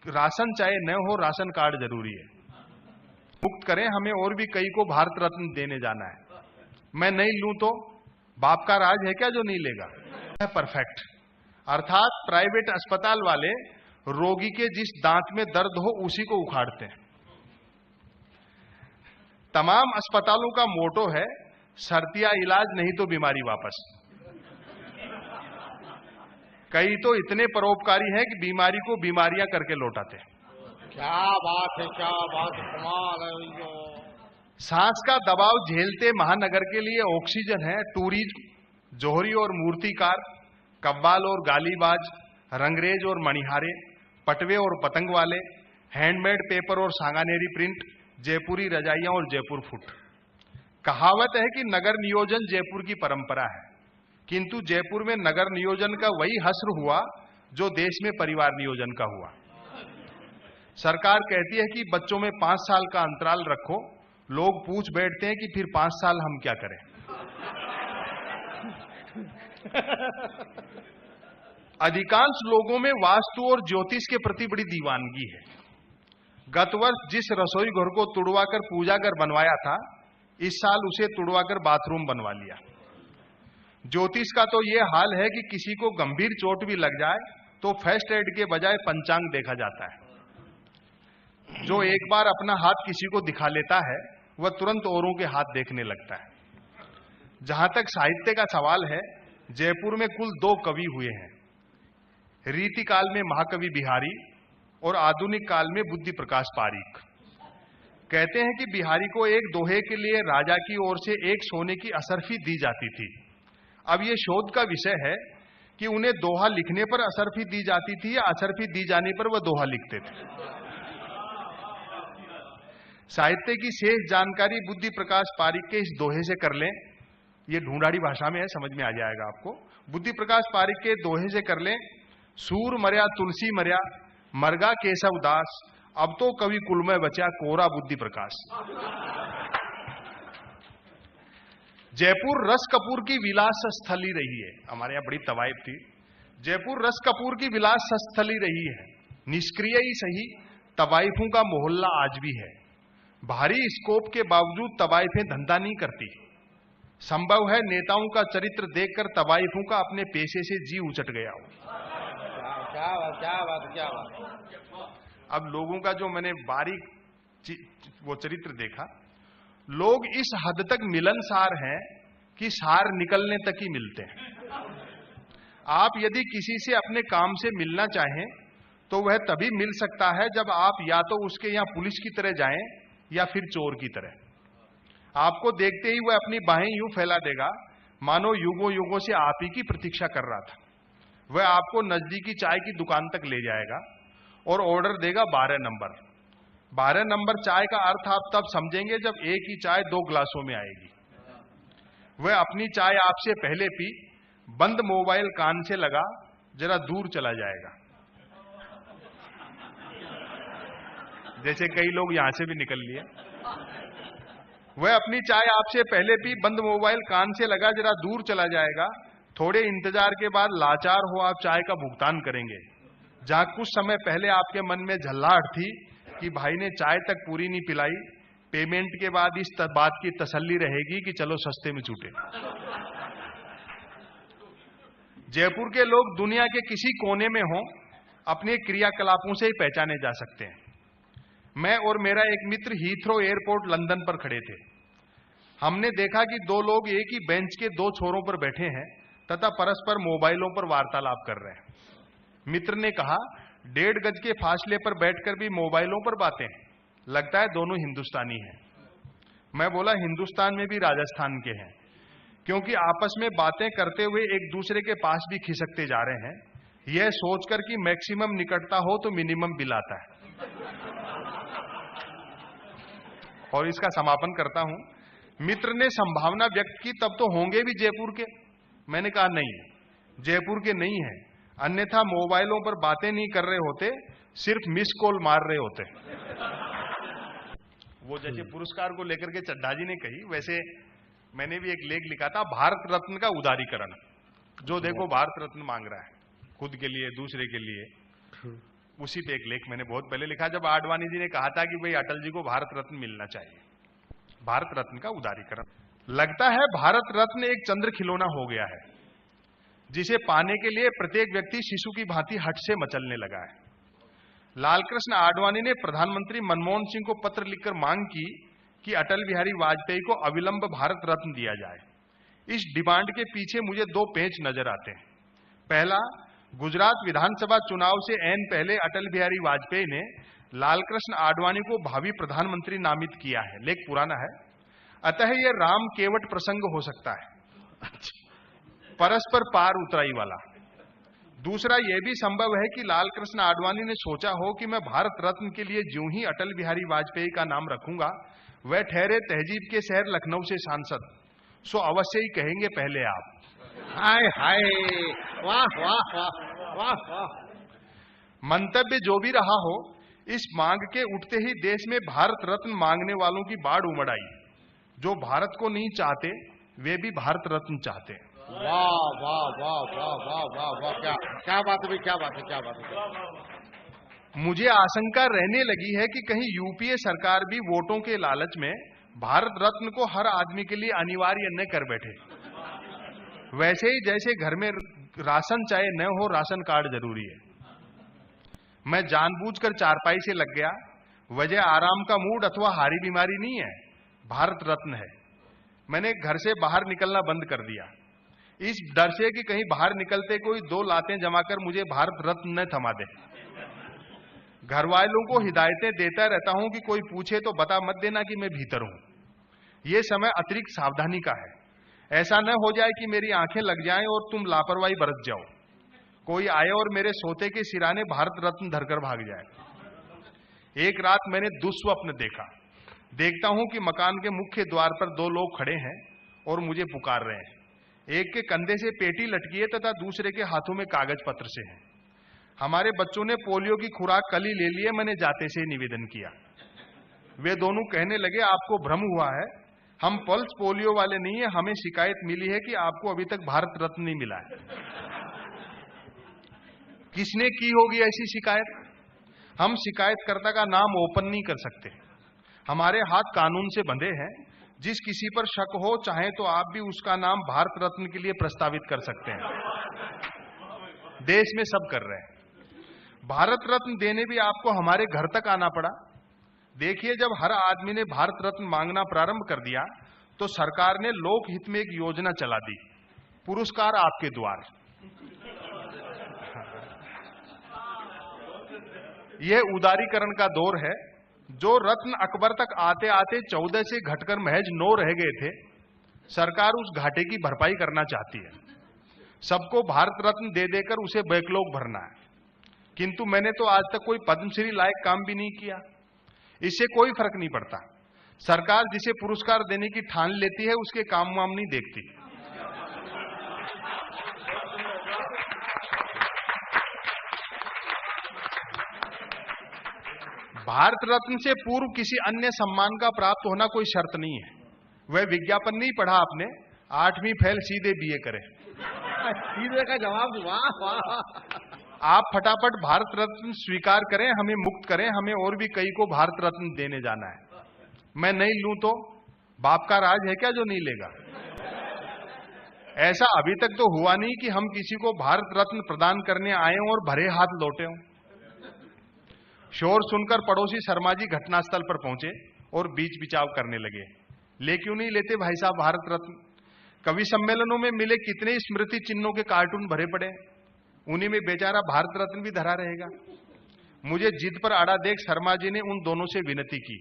Ration चाहे न हो, राशन कार्ड जरूरी है। मुक्त करें हमें, और भी कई को भारत रत्न देने जाना है। मैं नहीं लूं तो बाप का राज है क्या जो नहीं लेगा? परफेक्ट। अर्थात प्राइवेट अस्पताल वाले रोगी के जिस दांत में दर्द हो उसी को उखाड़ते हैं। तमाम अस्पतालों का मोटो है शर्तिया इलाज नहीं तो बीमारी वापस। कई तो इतने परोपकारी हैं कि बीमारी को बीमारियां करके लौटाते हैं। क्या बात है, क्या बात है, कमाल है। सांस का दबाव झेलते महानगर के लिए ऑक्सीजन है टूरिज्म, जोहरी और मूर्तिकार, कव्वाल और गालीबाज, रंगरेज और मणिहारे, पटवे और पतंग वाले, हैंडमेड पेपर और सांगानेरी प्रिंट, जयपुरी रजाइयां और जयपुर फुट। कहावत है कि नगर नियोजन जयपुर की परंपरा है, किंतु जयपुर में नगर नियोजन का वही हश्र हुआ जो देश में परिवार नियोजन का हुआ। सरकार कहती है कि बच्चों में 5 साल का अंतराल रखो, लोग पूछ बैठते हैं कि फिर 5 साल हम क्या करें। अधिकांश लोगों में वास्तु और ज्योतिष के प्रति बड़ी दीवानगी है। गत वर्ष जिस रसोई घर को तुड़वाकर पूजा घर बनवाया था, इस साल उसे तुड़वाकर बाथरूम बनवा लिया। ज्योतिष का तो यह हाल है कि किसी को गंभीर चोट भी लग जाए तो फर्स्ट एड के बजाय पंचांग देखा जाता है। जो एक बार अपना हाथ किसी को दिखा लेता है वह तुरंत औरों के हाथ देखने लगता है। जहां तक साहित्य का सवाल है, जयपुर में कुल 2 कवि हुए हैं। रीति काल में महाकवि बिहारी और आधुनिक काल में बुद्धि प्रकाश पारीक। कहते हैं कि बिहारी को एक दोहे के लिए राजा की ओर से 1 सोने की असरफी दी जाती थी। अब यह शोध का विषय है कि उन्हें दोहा लिखने पर असरफी दी जाती थी या असरफी दी जाने पर वह दोहा लिखते थे। साहित्य की शेष जानकारी बुद्धि प्रकाश पारीक के इस दोहे से कर लें। यह ढूंढाड़ी भाषा में है, समझ में आ जाएगा आपको। बुद्धि प्रकाश पारीक के दोहे से कर लें। सूर मर्या तुलसी मर्या, मरगा केशव दास, अब तो कवि कुल में बचा कोरा बुद्धि प्रकाश। जयपुर रस कपूर की विलास स्थली रही है। हमारे यहां बड़ी तवाइफ थी। जयपुर रस कपूर की विलास स्थली रही है। निष्क्रिय ही सही, तवाइफों का मोहल्ला आज भी है। भारी स्कोप के बावजूद तवाइफें धंधा नहीं करती। संभव है नेताओं का चरित्र देखकर तवाइफों का अपने पेशे से जी उचट गया हो। क्या बात। अब लोगों का जो मैंने बारीक वो चरित्र देखा, लोग इस हद तक मिलनसार हैं कि सार निकलने तक ही मिलते हैं। आप यदि किसी से अपने काम से मिलना चाहें तो वह तभी मिल सकता है जब आप या तो उसके यहां पुलिस की तरह जाएं या फिर चोर की तरह। आपको देखते ही वह अपनी बाहें यूं फैला देगा मानो युगों युगों से आप ही की प्रतीक्षा कर रहा था। वह आपको नजदीकी चाय की दुकान तक ले जाएगा और ऑर्डर देगा 12 नंबर। 12 नंबर चाय का अर्थ आप तब समझेंगे जब एक ही चाय 2 ग्लासों में आएगी। वह अपनी चाय आपसे पहले पी, बंद मोबाइल कान से लगा, जरा दूर चला जाएगा। जैसे कई लोग यहां से भी निकल लिए। वह अपनी चाय आपसे पहले पी, बंद मोबाइल कान से लगा, जरा दूर चला जाएगा। थोड़े इंतजार के बाद लाचार हो आप चाय का भुगतान करेंगे। जहां कुछ समय पहले आपके मन में झल्लाहट थी कि भाई ने चाय तक पूरी नहीं पिलाई, पेमेंट के बाद इस बात की तसल्ली रहेगी कि चलो सस्ते में छूटे। जयपुर के लोग दुनिया के किसी कोने में हों, अपने क्रियाकलापों से ही पहचाने जा सकते हैं। मैं और मेरा एक मित्र हीथ्रो एयरपोर्ट लंदन पर खड़े थे। हमने देखा कि 2 लोग एक ही बेंच के 2 छोरों पर बैठे हैं तथा परस्पर मोबाइलों पर वार्तालाप कर रहे हैं। मित्र ने कहा, 1.5 गज के फासले पर बैठकर भी मोबाइलों पर बातें, लगता है दोनों हिंदुस्तानी हैं। मैं बोला, हिंदुस्तान में भी राजस्थान के हैं, क्योंकि आपस में बातें करते हुए एक दूसरे के पास भी खिसकते जा रहे हैं, यह सोचकर कि मैक्सिमम निकटता हो तो मिनिमम बिल आता है। और इसका समापन करता हूं। मित्र ने संभावना व्यक्त की, तब तो होंगे भी जयपुर के। मैंने कहा नहीं, जयपुर के नहीं है, अन्यथा मोबाइलों पर बातें नहीं कर रहे होते, सिर्फ मिस कॉल मार रहे होते। वो जैसे पुरस्कार को लेकर के चड्ढा जी ने कही, वैसे मैंने भी एक लेख लिखा था, भारत रत्न का उदारीकरण। जो देखो भारत रत्न मांग रहा है, खुद के लिए, दूसरे के लिए। उसी पे एक लेख मैंने बहुत पहले लिखा, जब आडवाणी जी ने कहा था कि भाई अटल जी को भारत रत्न मिलना चाहिए, भारत रत्न का उदारीकरण। लगता है भारत रत्न एक चंद्र खिलौना हो गया है, जिसे पाने के लिए प्रत्येक व्यक्ति शिशु की भांति हट से मचलने लगा है। लालकृष्ण आडवाणी ने प्रधानमंत्री मनमोहन सिंह को पत्र लिखकर मांग की कि अटल बिहारी वाजपेयी को अविलंब भारत रत्न दिया जाए। इस डिमांड के पीछे मुझे दो पेंच नजर आते हैं। पहला, गुजरात विधानसभा चुनाव से ऐन पहले अटल बिहारी वाजपेयी ने लालकृष्ण आडवाणी को भावी प्रधानमंत्री नामित किया है। लेख पुराना है, अतः यह राम केवट प्रसंग हो सकता है, परस्पर पार उतराई वाला। दूसरा, यह भी संभव है कि लालकृष्ण आडवाणी ने सोचा हो कि मैं भारत रत्न के लिए ज्यों ही अटल बिहारी वाजपेयी का नाम रखूंगा, वह ठहरे तहजीब के शहर लखनऊ से सांसद, सो अवश्य ही कहेंगे पहले आप। हाय हाय, वाह वाह वाह वाह वाह। मंतव्य जो भी रहा हो, इस मांग के उठते ही देश में भारत रत्न मांगने वालों की बाढ़ उमड़ आई। जो भारत को नहीं चाहते वे भी भारत रत्न चाहते हैं। वाह वाह वाह वाह वाह वाह वाह, क्या क्या बात है, क्या बात है, क्या बात है। मुझे आशंका रहने लगी है कि कहीं यूपीए सरकार भी वोटों के लालच में भारत रत्न को हर आदमी के लिए अनिवार्य न कर बैठे। वैसे ही जैसे घर में राशन चाहे न हो, राशन कार्ड जरूरी है। मैं जानबूझकर चारपाई से लग गया, वजह आराम का मूड अथवा हारी बीमारी नहीं है, भारत रत्न है। मैंने घर से बाहर निकलना बंद कर दिया, इस डर से कि कहीं बाहर निकलते कोई दो लातें जमाकर मुझे भारत रत्न न थमा दे। घर वालों को हिदायतें देता रहता हूं कि कोई पूछे तो बता मत देना कि मैं भीतर हूं। यह समय अतिरिक्त सावधानी का है, ऐसा न हो जाए कि मेरी आंखें लग जाएं और तुम लापरवाही बरत जाओ, कोई आए और मेरे सोते के सिराने भारत रत्न धरकर भाग जाए। एक रात मैंने दुस्वप्न देखा। देखता हूं कि मकान के मुख्य द्वार पर दो लोग खड़े हैं और मुझे पुकार रहे हैं। एक के कंधे से पेटी लटकी है तथा दूसरे के हाथों में कागज पत्र से है। हमारे बच्चों ने पोलियो की खुराक कल ही ले ली है, मैंने जाते से निवेदन किया। वे दोनों कहने लगे, आपको भ्रम हुआ है, हम पल्स पोलियो वाले नहीं है, हमें शिकायत मिली है कि आपको अभी तक भारत रत्न नहीं मिला है। किसने की होगी ऐसी शिकायत? हम शिकायतकर्ता का नाम ओपन नहीं कर सकते, हमारे हाथ कानून से बंधे हैं। जिस किसी पर शक हो, चाहे तो आप भी उसका नाम भारत रत्न के लिए प्रस्तावित कर सकते हैं। देश में सब कर रहे हैं। भारत रत्न देने भी आपको हमारे घर तक आना पड़ा। देखिए, जब हर आदमी ने भारत रत्न मांगना प्रारंभ कर दिया तो सरकार ने लोकहित में एक योजना चला दी, पुरस्कार आपके द्वार। यह उदारीकरण का दौर है। जो रत्न अकबर तक आते आते 14 से घटकर महज 9 रह गए थे, सरकार उस घाटे की भरपाई करना चाहती है। सबको भारत रत्न दे देकर उसे बैकलॉग भरना है। किंतु मैंने तो आज तक कोई पद्मश्री लायक काम भी नहीं किया, इससे कोई फर्क नहीं पड़ता। सरकार जिसे पुरस्कार देने की ठान लेती है उसके काम वाम नहीं देखती। भारत रत्न से पूर्व किसी अन्य सम्मान का प्राप्त होना कोई शर्त नहीं है। वह विज्ञापन नहीं पढ़ा आपने, 8वीं फेल सीधे बीए करे। सीधे का जवाब, वाह वाह। आप फटाफट भारत रत्न स्वीकार करें, हमें मुक्त करें, हमें और भी कई को भारत रत्न देने जाना है। मैं नहीं लूं तो बाप का राज है क्या जो नहीं लेगा? ऐसा अभी तक तो हुआ नहीं कि हम किसी को भारत रत्न प्रदान करने आए हों और भरे हाथ लौटे हों। शोर सुनकर पड़ोसी शर्मा जी घटनास्थल पर पहुंचे और बीच बिचाव करने लगे। ले क्यों नहीं लेते भाई साहब भारत रत्न? कवि सम्मेलनों में मिले कितने स्मृति चिन्हों के कार्टून भरे पड़े, उन्हीं में बेचारा भारत रत्न भी धरा रहेगा। मुझे जिद पर अड़ा देख शर्मा जी ने उन दोनों से विनती की,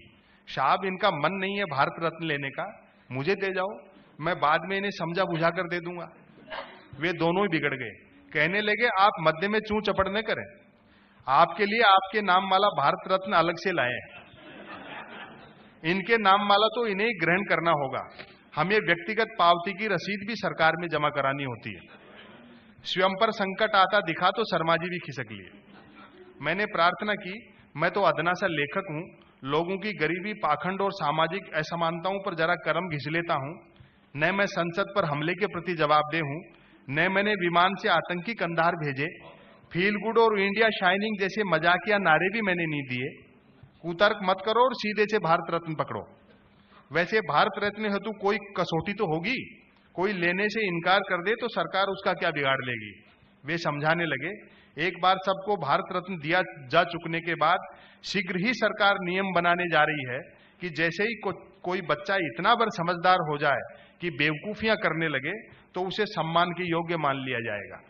साहब इनका मन नहीं है भारत रत्न लेने का, मुझे दे जाओ, मैं बाद में इन्हें समझा बुझा कर दे दूंगा। वे दोनों ही बिगड़ गए, कहने लगे आप मध्य में चूं चपड़ न करें, आपके लिए आपके नाम वाला भारत रत्न अलग से लाए हैं। इनके नाम वाला तो इन्हें ही ग्रहण करना होगा, हमें व्यक्तिगत पावती की रसीद भी सरकार में जमा करानी होती है। स्वयं पर संकट आता दिखा तो शर्मा जी भी खिसक लिए। मैंने प्रार्थना की, मैं तो अदना सा लेखक हूं, लोगों की गरीबी, पाखंड और सामाजिक असमानताओं पर जरा कलम घिस लेता हूं। न मैं संसद पर हमले के प्रति जवाबदेह हूं, न मैंने विमान से आतंकी कंधार भेजे, फील गुड और इंडिया शाइनिंग जैसे मजाकिया नारे भी मैंने नहीं दिए। कुतर्क मत करो और सीधे से भारत रत्न पकड़ो। वैसे भारत रत्न हेतु कोई कसौटी तो होगी, कोई लेने से इनकार कर दे तो सरकार उसका क्या बिगाड़ लेगी। वे समझाने लगे, एक बार सबको भारत रत्न दिया जा चुकने के बाद शीघ्र ही सरकार नियम बनाने जा रही है कि जैसे ही कोई बच्चा इतना बार समझदार हो जाए कि बेवकूफियां करने लगे तो उसे सम्मान के योग्य मान लिया जाएगा।